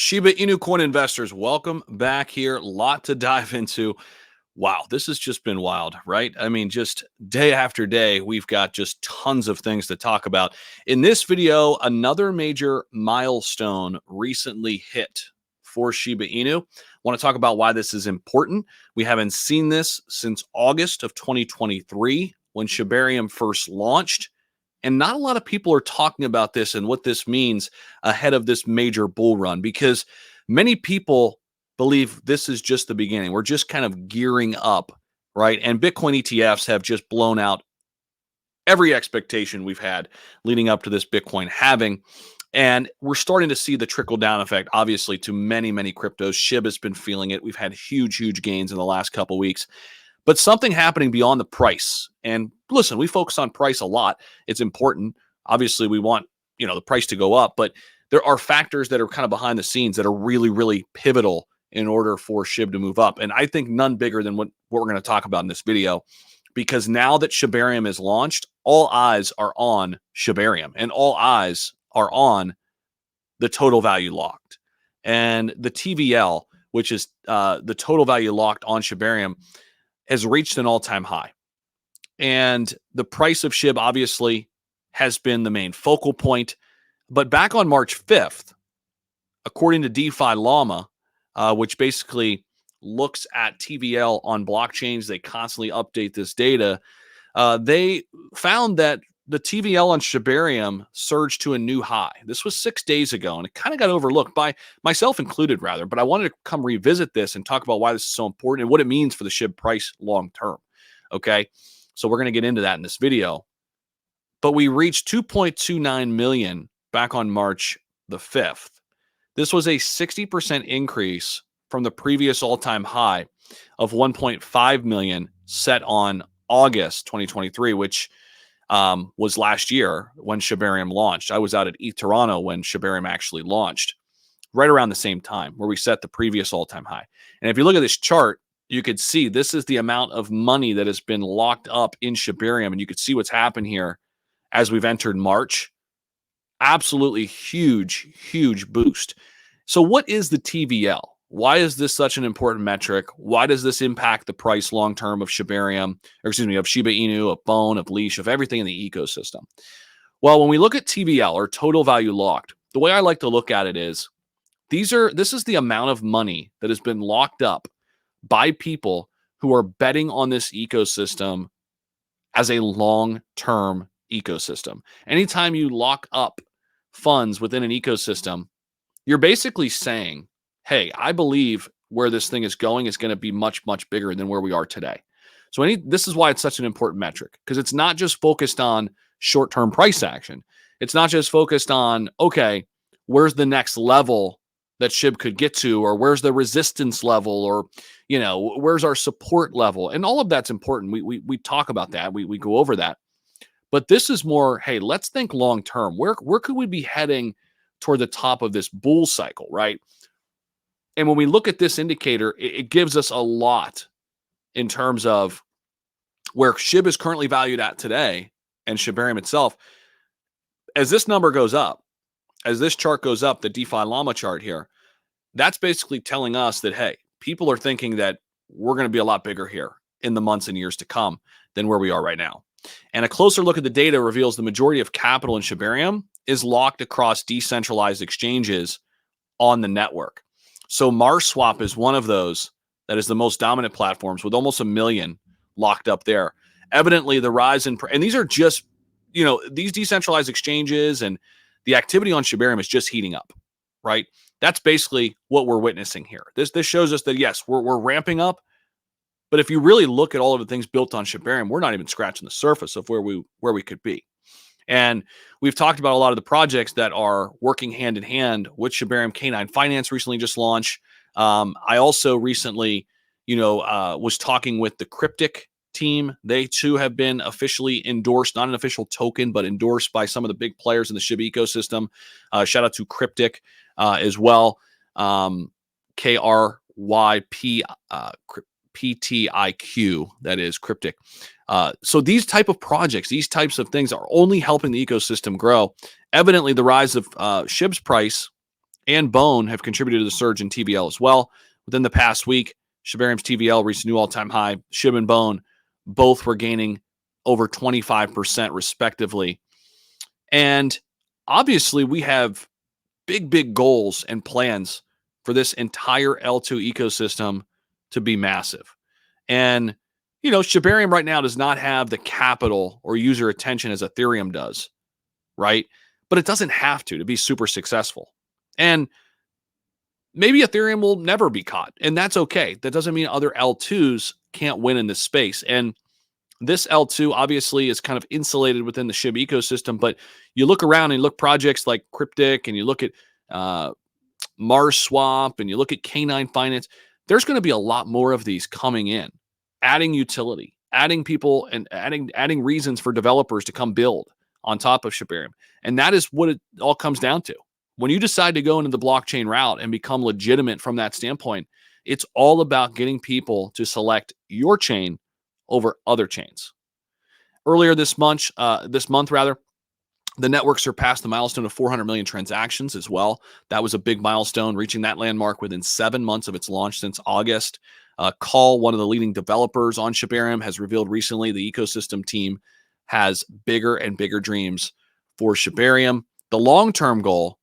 Shiba Inu coin investors, welcome back here. Lot to dive into. Wow, this has just been wild, right? I mean, just day after day, we've got just tons of things to talk about. In this video, another major milestone recently hit for Shiba Inu. Want to talk about why this is important. We haven't seen this since August of 2023 when Shibarium first launched. And not a lot of people are talking about this and what this means ahead of this major bull run, because many people believe this is just the beginning. We're just kind of gearing up, right? And Bitcoin ETFs have just blown out every expectation we've had leading up to this Bitcoin halving. And we're starting to see the trickle down effect, obviously, to many, many cryptos. SHIB has been feeling it. We've had huge gains in the last couple of weeks. But something happening beyond the price. And listen, we focus on price a lot. It's important. Obviously, we want, the price to go up, but there are factors that are kind of behind the scenes that are really pivotal in order for SHIB to move up. And I think none bigger than what we're going to talk about in this video, because now that Shibarium is launched, all eyes are on Shibarium and all eyes are on the total value locked. And the TVL, which is the total value locked on Shibarium, has reached an all-time high. And the price of SHIB obviously has been the main focal point. But back on March 5th, according to DeFi Llama, which basically looks at TVL on blockchains, they constantly update this data, they found that the TVL on Shibarium surged to a new high. This was 6 days ago, and it kind of got overlooked, by myself included, rather. But I wanted to come revisit this and talk about why this is so important and what it means for the SHIB price long term. Okay, so we're going to get into that in this video. But we reached 2.29 million back on March the 5th. This was a 60% increase from the previous all-time high of 1.5 million set on August 2023, which was last year when Shibarium launched. I was out at ETH Toronto when Shibarium actually launched, right around the same time where we set the previous all-time high. And if you look at this chart, you could see this is the amount of money that has been locked up in Shibarium, and you could see what's happened here as we've entered March. Absolutely huge boost. So what is the TVL? Why is this such an important metric? Why does this impact the price long-term of Shibarium, or excuse me, of Shiba Inu, of Bone, of Leash, of everything in the ecosystem? Well, when we look at TVL, or total value locked, the way I like to look at it is this is the amount of money that has been locked up by people who are betting on this ecosystem as a long-term ecosystem. Anytime you lock up funds within an ecosystem, you're basically saying, hey, I believe where this thing is going is going to be much bigger than where we are today. So this is why it's such an important metric, because it's not just focused on short-term price action. It's not just focused on, okay, where's the next level that SHIB could get to, or where's the resistance level, or, where's our support level? And all of that's important. We talk about that. We go over that. But this is more, hey, let's think long-term. Where could we be heading toward the top of this bull cycle, right? And when we look at this indicator, it gives us a lot in terms of where SHIB is currently valued at today and Shibarium itself. As this number goes up, as this chart goes up, the DeFi Llama chart here, that's basically telling us that, hey, people are thinking that we're going to be a lot bigger here in the months and years to come than where we are right now. And a closer look at the data reveals the majority of capital in Shibarium is locked across decentralized exchanges on the network. So MarsSwap is one of those that is the most dominant platforms, with almost 1 million locked up there. Evidently, the rise in, and these are just, these decentralized exchanges, and the activity on Shibarium is just heating up, right? That's basically what we're witnessing here. This shows us that, yes, we're ramping up, but if you really look at all of the things built on Shibarium, we're not even scratching the surface of where we could be. And we've talked about a lot of the projects that are working hand in hand with Shibarium. K9 Finance recently just launched. I also recently, was talking with the Cryptic team. They too have been officially endorsed, not an official token, but endorsed by some of the big players in the SHIB ecosystem. Shout out to Cryptic as well. KRYP, PTIQ, that is Cryptic. So these type of projects, these types of things are only helping the ecosystem grow. Evidently, the rise of SHIB's price and Bone have contributed to the surge in TVL as well. Within the past week, Shibarium's TVL reached a new all-time high. SHIB and Bone both were gaining over 25% respectively. And obviously, we have big goals and plans for this entire L2 ecosystem to be massive. And, Shibarium right now does not have the capital or user attention as Ethereum does, right? But it doesn't have to be super successful. And maybe Ethereum will never be caught, and that's okay. That doesn't mean other L2s can't win in this space. And this L2 obviously is kind of insulated within the SHIB ecosystem, but you look around and you look projects like Cryptic and you look at Mars Swap and you look at K9 Finance, there's going to be a lot more of these coming in, adding utility, adding people, and adding reasons for developers to come build on top of Shibarium. And that is what it all comes down to. When you decide to go into the blockchain route and become legitimate from that standpoint, it's all about getting people to select your chain over other chains. Earlier this month, the network surpassed the milestone of 400 million transactions as well. That was a big milestone, reaching that landmark within 7 months of its launch since August. Call, one of the leading developers on Shibarium, has revealed recently the ecosystem team has bigger and bigger dreams for Shibarium. The long-term goal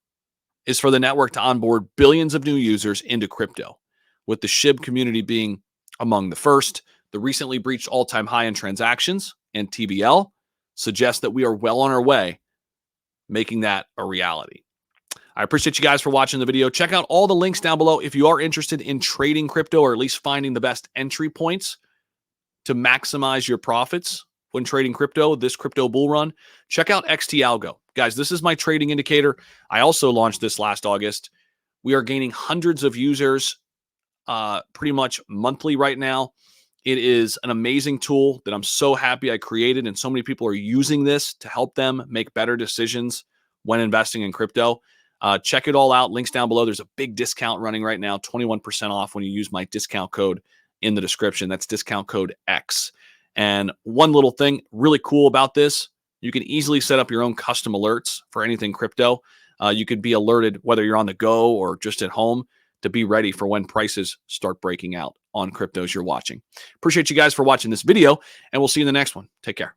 is for the network to onboard billions of new users into crypto, with the SHIB community being among the first. The recently breached all-time high in transactions and TVL suggests that we are well on our way making that a reality. I appreciate you guys for watching the video. Check out all the links down below if you are interested in trading crypto, or at least finding the best entry points to maximize your profits when trading crypto, this crypto bull run. Check out XT Algo. Guys, this is my trading indicator. I also launched this last August. We are gaining hundreds of users pretty much monthly right now. It is an amazing tool that I'm so happy I created, and so many people are using this to help them make better decisions when investing in crypto. Check it all out. Links down below. There's a big discount running right now, 21% off when you use my discount code in the description. That's discount code X. And one little thing really cool about this, you can easily set up your own custom alerts for anything crypto. You could be alerted whether you're on the go or just at home to be ready for when prices start breaking out on cryptos you're watching. Appreciate you guys for watching this video, and we'll see you in the next one. Take care.